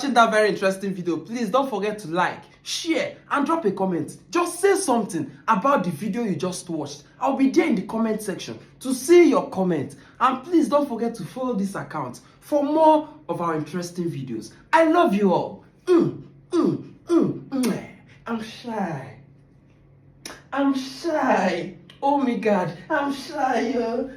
watching that very interesting video, please don't forget to like, share, and drop a comment. Just say something about the video you just watched. I'll be there in the comment section to see your comment. And please don't forget to follow this account for more of our interesting videos. I love you all. I'm shy. I'm shy. Oh my God, I'm shy, yo.